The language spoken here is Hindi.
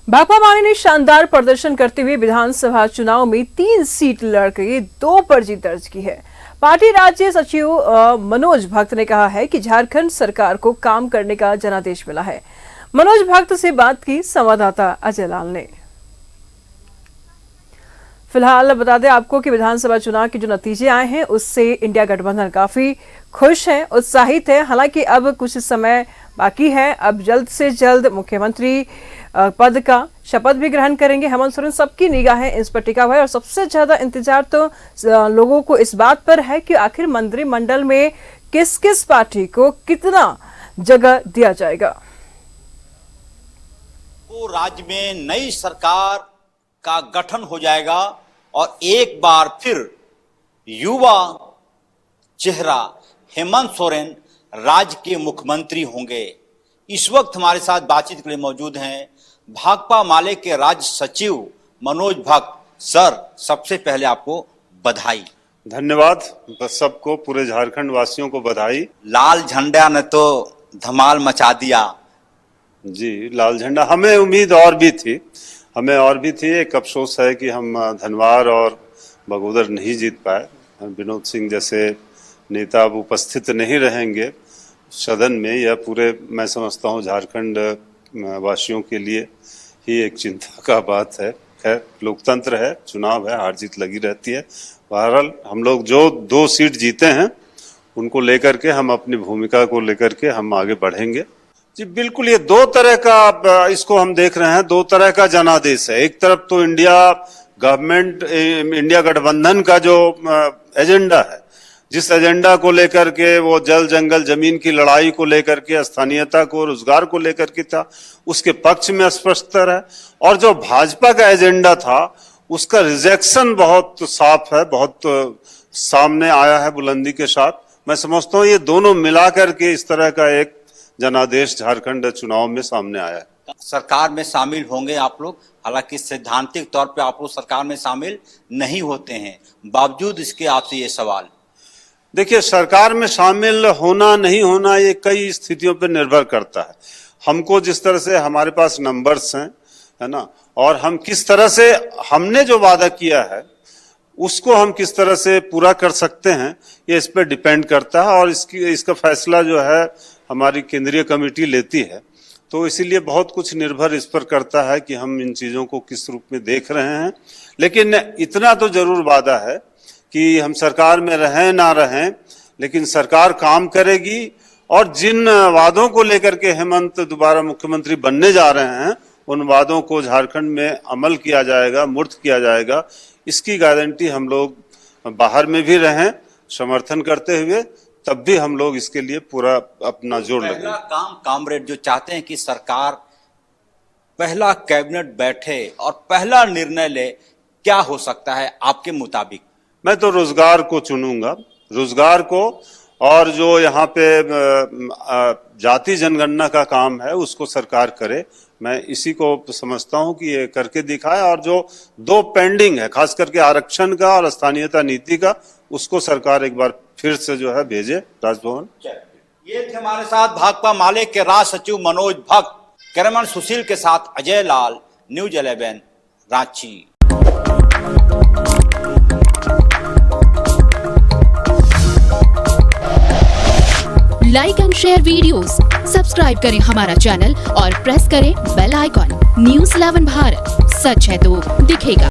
भाकपा माले ने शानदार प्रदर्शन करते हुए विधानसभा चुनाव में 3 सीट लड़कर 2 पर जीत दर्ज की है। पार्टी राज्य सचिव मनोज भक्त ने कहा है कि झारखंड सरकार को काम करने का जनादेश मिला है। मनोज भक्त से बात की संवाददाता अजय लाल ने। फिलहाल बता दें आपको कि विधानसभा चुनाव के जो नतीजे आए हैं उससे इंडिया गठबंधन काफी खुश है, उत्साहित है। हालांकि अब कुछ समय बाकी है। अब जल्द से जल्द मुख्यमंत्री पद का शपथ भी ग्रहण करेंगे हेमंत सोरेन। सबकी निगाहें इस पर टिका हुआ है और सबसे ज्यादा इंतजार तो लोगों को इस बात पर है कि आखिर मंत्रिमंडल में किस किस पार्टी को कितना जगह दिया जाएगा। तो राज्य में नई सरकार का गठन हो जाएगा और एक बार फिर युवा चेहरा हेमंत सोरेन राज्य के मुख्यमंत्री होंगे। इस वक्त हमारे साथ बातचीत के लिए मौजूद हैं भाकपा माले के राज्य सचिव मनोज भक्त। सर, सबसे पहले आपको बधाई। धन्यवाद। सबको, पूरे झारखंड वासियों को बधाई। लाल झंडा ने तो धमाल मचा दिया। जी, लाल झंडा हमें उम्मीद और भी थी, एक अफसोस है कि हम धनवार और बगोदर नहीं जीत पाए। विनोद सिंह जैसे नेता अब उपस्थित नहीं रहेंगे सदन में। यह पूरे, मैं समझता हूँ, झारखंड वासियों के लिए ही एक चिंता का बात है। खैर, लोकतंत्र है, चुनाव है, हार जीत लगी रहती है। बहरहाल हम लोग जो 2 सीट जीते हैं उनको लेकर के, हम अपनी भूमिका को लेकर के हम आगे बढ़ेंगे। जी बिल्कुल, ये 2 तरह का, इसको हम देख रहे हैं, 2 तरह का जनादेश है। एक तरफ तो इंडिया गठबंधन का जो एजेंडा है, जिस एजेंडा को लेकर के वो जल जंगल जमीन की लड़ाई को लेकर के, स्थानीयता को, रोजगार को लेकर के था, उसके पक्ष में स्पष्टतर है। और जो भाजपा का एजेंडा था उसका रिजेक्शन बहुत साफ है, बहुत सामने आया है बुलंदी के साथ। मैं समझता हूँ ये दोनों मिलाकर के इस तरह का एक जनादेश झारखंड चुनाव में सामने आया है। सरकार में शामिल होंगे आप लोग, हालांकि सैद्धांतिक तौर पे आप लोग सरकार में शामिल नहीं होते हैं, बावजूद इसके आपसे ये सवाल। देखिए, सरकार में शामिल होना नहीं होना ये कई स्थितियों पर निर्भर करता है। हमको जिस तरह से हमारे पास नंबर्स हैं, है ना, और हम किस तरह से, हमने जो वादा किया है उसको हम किस तरह से पूरा कर सकते हैं, ये इस पर डिपेंड करता है। और इसका फैसला जो है हमारी केंद्रीय कमेटी लेती है। तो इसीलिए बहुत कुछ निर्भर इस पर करता है कि हम इन चीज़ों को किस रूप में देख रहे हैं। लेकिन इतना तो जरूर वादा है कि हम सरकार में रहें ना रहें, लेकिन सरकार काम करेगी। और जिन वादों को लेकर के हेमंत दोबारा मुख्यमंत्री बनने जा रहे हैं, उन वादों को झारखंड में अमल किया जाएगा, मूर्त किया जाएगा। इसकी गारंटी हम लोग बाहर में भी रहें समर्थन करते हुए, तब भी हम लोग इसके लिए पूरा अपना जोर लगाएं। पहला काम कामरेड जो चाहते हैं कि सरकार पहला कैबिनेट बैठे और पहला निर्णय ले, क्या हो सकता है आपके मुताबिक? मैं तो रोजगार को चुनूंगा, रोजगार को। और जो यहाँ पे जाति जनगणना का काम है उसको सरकार करे। मैं इसी को समझता हूँ कि ये करके दिखाए। और जो 2 पेंडिंग है, खास करके आरक्षण का और स्थानीयता नीति का, उसको सरकार एक बार फिर से जो है भेजे राजभवन। ये थे हमारे साथ भाकपा माले के राज्य सचिव मनोज भक्त। कैमरामैन सुशील के साथ Ajay Lal, news 11 Ranchi. Like and share videos, subscribe करें हमारा चैनल और प्रेस करें बेल आइकॉन। न्यूज़ 11 भारत, सच है तो दिखेगा।